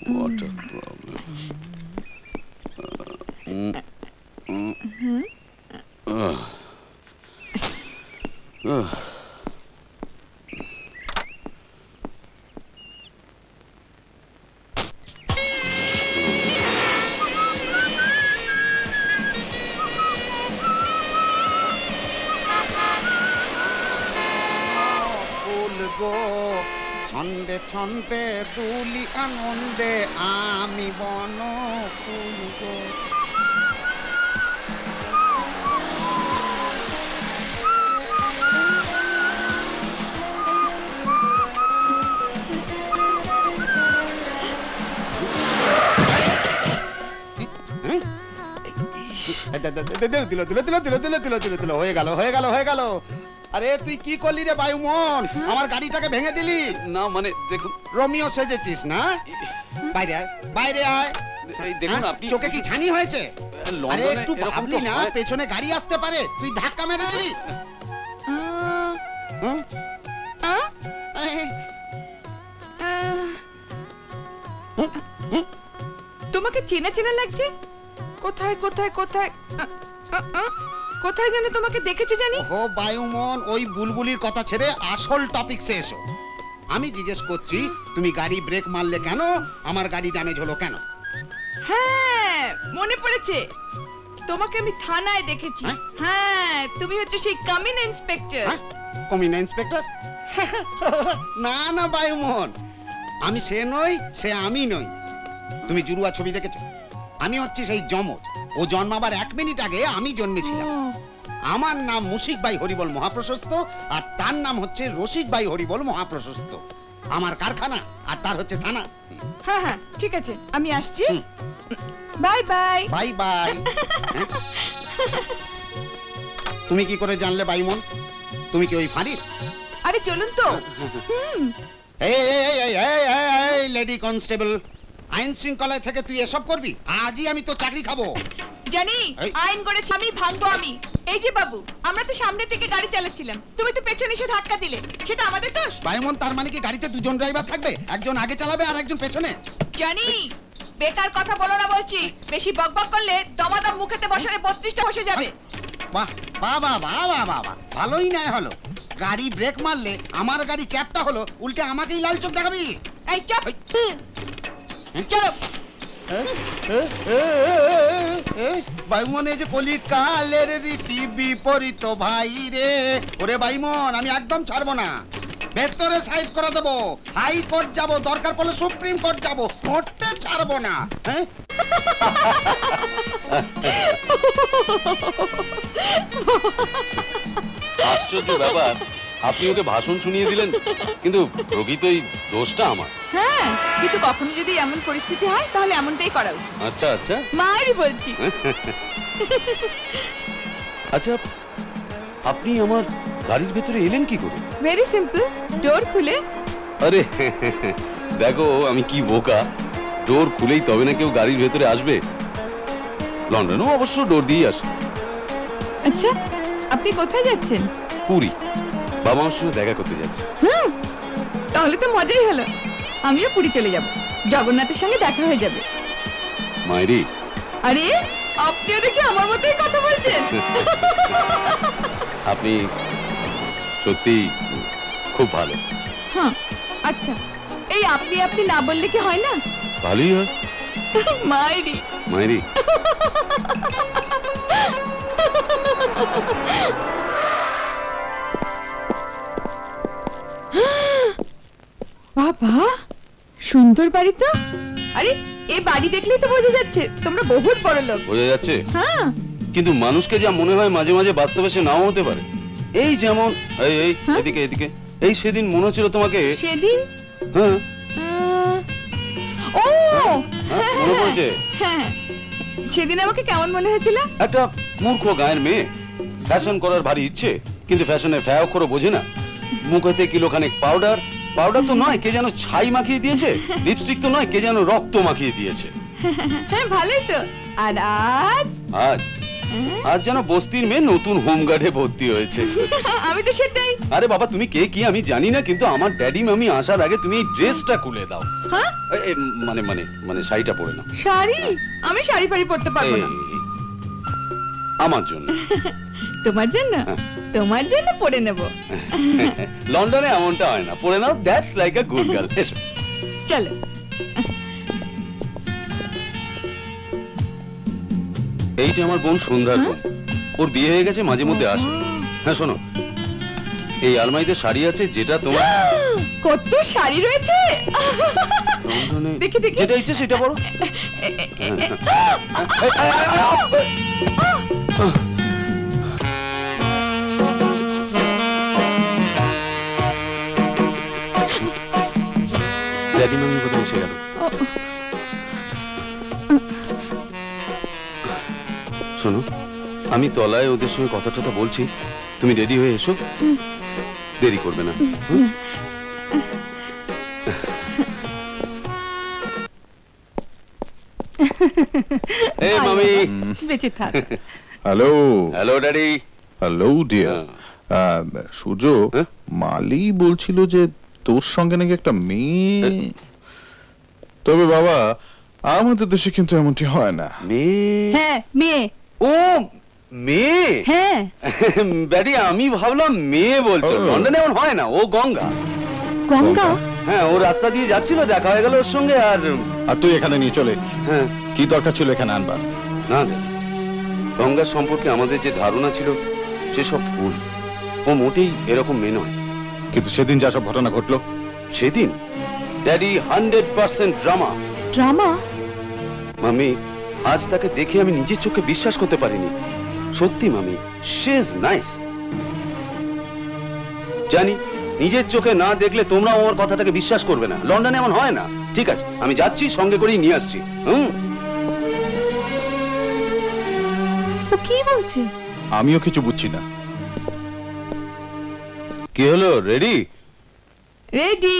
What a problem. ছন্দে ছন্দে দুলি আনন্দে আমি বন ফুল গো। হয়ে গেল হয়ে গেল হয়ে গেল। আরে তুই কি করলি রে বায়ুমন, আমার গাড়িটাকে ভেঙে দিলি। না মানে দেখুন, রোমিও সেজেছিস না? বাইরে আয়, বাইরে আয়। এই দেখুন আপনি, চোখে কি ছানি হয়েছে? আরে লন্ডনে একটু এরকম ভাবলি তো না হয়। পেছনে গাড়ি আসতে পারে, তুই ধাক্কা মেরে দিলি। হুম? তোমাকে চেনা চেনা লাগছে। কোথায় কোথায় কোথায় কোথায় যেন তোমাকে দেখেছি জানি। ও বায়ুমন, ওই বুলবুলির কথা ছেড়ে আসল টপিকসে এসো। আমি জিজ্ঞেস করছি তুমি গাড়ি ব্রেক মারলে কেন, আমার গাড়ি ড্যামেজ হলো কেন? হ্যাঁ মনে পড়েছে, তোমাকে আমি থানায় দেখেছি। হ্যাঁ? হ্যাঁ তুমি হচ্ছে সেই কমিনা ইন্সপেক্টর। হ্যাঁ? কমিনা ইন্সপেক্টর? না না বায়ুমন, আমি সে নই, সে আমি নই। তুমি জুরুয়া ছবি দেখেছো? আমি হচ্ছি সেই যমজ। ও জন্মাবার 1 মিনিট আগে আমি জন্মেছিলাম। আমার নাম মুশিক ভাই হরিবল মহাপ্রশস্ত, আর তার নাম হচ্ছে রসিক ভাই হরিবল মহাপ্রশস্ত। আমার কারখানা আর তার হচ্ছে থানা। হ্যাঁ হ্যাঁ ঠিক আছে, আমি আসছি। Bye bye. Bye bye. তুমি কি করে জানলে বায়ুমন? তুমি কি ওই ফাঁড়ির? আরে চলুন তো। এই লেডি কনস্টেবল, আইন শৃঙ্খলায় থেকে তুই এসব করবি? আজই আমি তো চাকরি খাবো। জানি এই। আইন করেছি আমি, ভাঙবো আমি। এই যে বাবু, আমরা তো সামনে থেকে গাড়ি চালাচ্ছিলাম, তুমি তো পেছনে এসে ধাক্কা দিলে, সেটা আমাদের দোষ? বায়ুমন, তার মানে কি গাড়িতে 2 জন ড্রাইভার থাকবে? একজন আগে চালাবে আর একজন পেছনে? জানি, বেকার কথা বলো না বলছি। বেশি বকবক করলে দমাদম মুখেতে বসালে 32টা বসে যাবে। বাহ বাহ বাহ বাহ বাহ বাহ বাহ, ভালোই নাই হলো। গাড়ি ব্রেক মারলে আমার গাড়ি চ্যাপটা হলো, উল্টে আমাকেই লাল চোখ দেখাবি। এই চাপ। চলো। বায়ুমনে যে কলি কালের রীতি বিপরীত ভাই রে। ওরে বায়ুমন, আমি একদম ছাড়বো না। ভেতরে সাইড করে দেবো, হাইকোর্ট যাব, দরকার পড়লে সুপ্রিম কোর্ট যাব, কোর্টে ছাড়বো না। হ্যাঁ, আশ্চর্য ব্যাপার, আপনি ওকে ভাষণ শুনিয়ে দিলেন, কিন্তু প্রকৃত এই দোষটা আমার। হ্যাঁ, কিন্তু কখনো যদি এমন পরিস্থিতি হয় তাহলে এমনটাই করা উচিত। আচ্ছা আচ্ছা মায়েরই বলছি। আচ্ছা, আপনি আমার গাড়ির ভেতরে এলেন কি করে? ভেরি সিম্পল, ডোর খুলে। আরে দেখো আমি কি বোকা, ডোর খুলেই তবে না কেউ গাড়ির ভেতরে আসবে। লন্ডনেও অবশ্য ডোর দিয়েই আসে। আচ্ছা, আপনি কোথায় যাচ্ছেন? পুরী, বাবা মার সঙ্গে দেখা করতে যাচ্ছে। তাহলে তো মজাই হলো, আমিও পুরী চলে যাব, জগন্নাথের সঙ্গে দেখা হয়ে যাবে। মায়েরি, আরে আপনিও দেখি আমার মতোই কথা বলছেন। আপনি সত্যি খুব ভালো। হ্যাঁ আচ্ছা, এই আপনি আপনি না বললে কি হয় না? ভালোই হয়। মায়েরি মায়েরি, বাবা সুন্দর বাড়ি তো। আরে এই বাড়ি দেখলেই তো বোঝা যাচ্ছে তোমরা বহুত বড় লোক। বোঝা যাচ্ছে, হ্যাঁ কিন্তু মানুষকে যা মনে হয় মাঝে মাঝে বাস্তবে সে নাও হতে পারে। এই যেমন এই এই হ্যাঁ? এদিকে এদিকে, এই সেদিন মনে হচ্ছিল তোমাকে। সেদিন হ্যাঁ ও হ্যাঁ, মনে পড়েছে? হ্যাঁ, সেদিন আমাকে কেমন মনে হয়েছিল? একটা মূর্খ গায়ের মেয়ে, ফ্যাশন করার ভারী ইচ্ছে, কিন্তু ফ্যাশনের ফ্যা অক্ষরও বোঝে না। মুখেতে কিলোখানেক পাউডার, পাউডার তো নয় কে যেন ছাই মাখিয়ে দিয়েছে, লিপস্টিক তো নয় কে যেন রক্ত মাখিয়ে দিয়েছে। হ্যাঁ ভালোই তো। আর আজ আজ আজ যেন বস্তির মেয়ে নতুন হোমগার্ডে ভর্তি হয়েছে। আমি তো সেটাই। আরে বাবা, তুমি কে কি আমি জানি না, কিন্তু আমার ড্যাডি মামি আসার আগে তুমি এই ড্রেসটা খুলে দাও। হ্যাঁ, মানে মানে মানে শাড়িটা পরে নাও। শাড়ি? আমি শাড়ি ফাড়ি পরতে পারবো না। আমার জন্য। তোমার জন্য? হ্যাঁ। তোমার জন্য পরে নেব। লন্ডনে এমনটা হয় না, পরে নাও, that's like a good girl. এসো চলো। এইটা আমার বোন সন্ধ্যার বোন, ওর বিয়ে হয়ে গেছে, মাঝে মধ্যে আসে। হ্যাঁ শোনো, এই আলমারিতে শাড়ি আছে যেটা তোমার। কত শাড়ি রয়েছে! লন্ডনে দেখি দেখি। যেটা ইচ্ছে সেটা পরো। ড্যাডি মামি কোথায় এসে গেল? শোনো, আমি তলায় ওদের সঙ্গে কথা টথা বলছি, তুমি রেডি হয়ে এসো, দেরি করবে না। এই মামি। বেঁচে থাক। Hello hello daddy. Hello dear. Surya, হ্যাঁ? মালি বলছিল যে তোর সঙ্গে নাকি একটা মেয়ে। তবে বাবা, আমাদের দেশে কিন্তু এমনটি হয় না। মেয়ে? হ্যাঁ, মেয়ে। ও মেয়ে? হ্যাঁ। ড্যাডি আমি ভাবলাম মেয়ে বলছো। ও। লন্ডনে এমন হয় না, ও গঙ্গা। গঙ্গা? হ্যাঁ, ও রাস্তা দিয়ে যাচ্ছিল, দেখা হয়ে গেল ওর সঙ্গে। আর তুই এখানে নিয়ে চলে এলি। হ্যাঁ। কি দরকার ছিল এখানে আনবার? না ড্যাডি, গঙ্গার সম্পর্কে আমাদের যে ধারণা ছিল সেসব ভুল। ও মোটেই এরকম মেয়ে নয়। কিন্তু সেদিন যা সব ঘটনা ঘটলো। সেদিন ড্যাডি 100% ড্রামা। ড্রামা? মামি, আজ তাকে দেখে আমি নিজের চোখে বিশ্বাস করতে পারিনি। সত্যি মামি, শি ইজ নাইস। জানি নিজের চোখে না দেখলে তোমরাও আমার কথাটাকে বিশ্বাস করবে না। লন্ডনে এমন হয় না। ঠিক আছে, আমি যাচ্ছি, সঙ্গে করেই নিয়ে আসছি। ও কি বলছে? আমিও কিছু বুঝছি না। কি হলো, ready? Ready.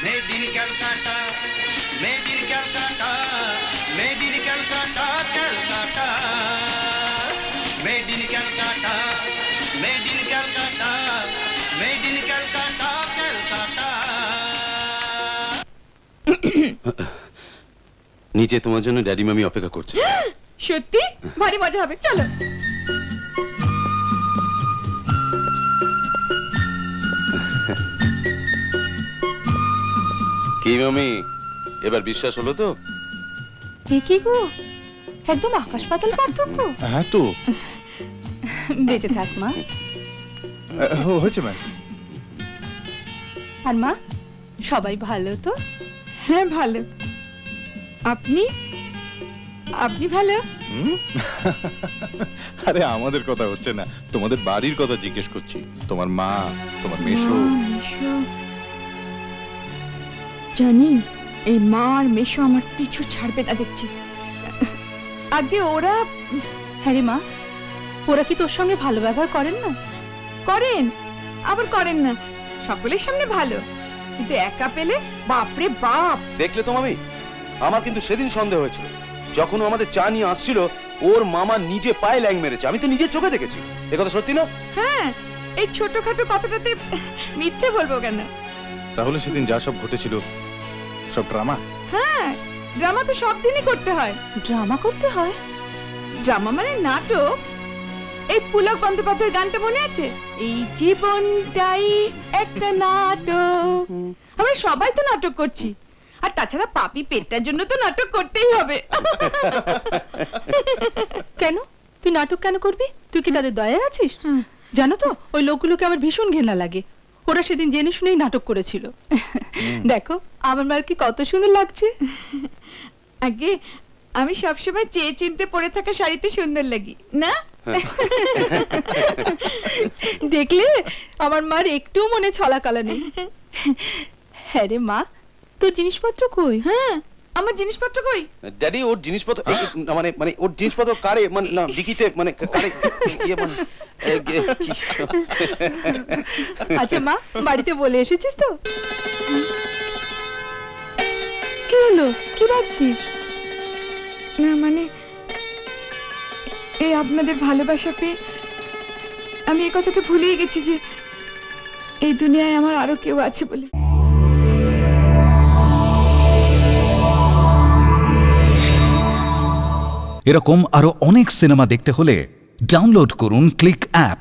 Made in Calcutta, made in Calcutta, made in Calcutta, Calcutta. Made in Calcutta, made in Calcutta, made in Calcutta, Calcutta. নিচে তোমার জন্য ড্যাডি মামি অপেক্ষা করছে। সত্যি? ভারী মজা হবে, চলো। কি মামি, এবার বিশ্বাস হলো তো? কি গো, একদম আকাশ পাতাল পার্থক্য। হ্যাঁ তো বেঁচে থাক মা। হয়েছে ম্যাম। আর মা, সবাই ভালো তো? হ্যাঁ ভালো। আপনি? আপনি ভালো? আরে আমাদের কথা হচ্ছে না, তোমাদের বাড়ির কথা জিজ্ঞেস করছি। তোমার মা, তোমার মেশো। জানি এই মা আর মেশো আমার পিছু ছাড়বে না দেখছি। আগে ওরা। হ্যাঁ রে মা, ওরা কি তোর সঙ্গে ভালো ব্যবহার করেন না? করেন, আবার করেন না। সকলের সামনে ভালো, কিন্তু একা পেলে বাপরে বাপ। দেখলে তো মামি, আমার কিন্তু সেদিন সন্দেহ হয়েছিল যখন ও আমাদের চা নিয়ে আসছিল। ওর মামা নিজে পায়ে ল্যাং মেরেছে, আমি তো নিজের চোখে দেখেছি। এ কথা সত্যি না? হ্যাঁ, এই ছোটখাটো কথাটাতে মিথ্যে বলবো কেন? তাহলে সেদিন যা সব ঘটেছিল সব ড্রামা? হ্যাঁ, ড্রামা তো সব দিনই করতে হয়। ড্রামা করতে হয়? ড্রামা মানে নাটক। এই পুলক বন্দ্যোপাধ্যায়ের গানটা মনে আছে? এই জীবনটাই একটা নাটক। আমরা সবাই তো নাটক করছি। আর তাছাড়া পাপি পেটটার জন্য তো নাটক করতেই হবে। কেন? তুই নাটক কেন করবি? তুই কি তাদের দয়ায় আছিস? জানো তো, ওই লোকগুলোকে আমার ভীষণ ঘৃণা লাগে। ওরা সেদিন জেনে শুনেই নাটক করেছিল। দেখো আমার মার কি কত সুন্দর লাগছে। আগে আমি সবসময় চেয়ে চিনতে পরে থাকা শাড়িতে সুন্দর লাগি না? দেখলে আমার মার একটু মনে ছলাকালা নেই। হ্যাঁ রে মা, তোর জিনিসপত্র কই? হ্যাঁ, আমার জিনিসপত্র কই? ড্যাডি, ওর জিনিসপত্র মানে মানে ওর জিনিসপত্র কারে, মানে না ডিকিতে, মানে কারে ইয়ে মানে আচ্ছা মা, বাড়িতে বলে এসেছিস তো? কি হলো, কি ভাবছিস? না মানে এই আপনাদের ভালোবাসা পেয়ে আমি এই কথাটা ভুলেই গেছি যে এই দুনিয়ায় আমার আরো কেউ আছে বলে। এরকম আরো অনেক সিনেমা দেখতে হলে ডাউনলোড করুন ক্লিক অ্যাপ।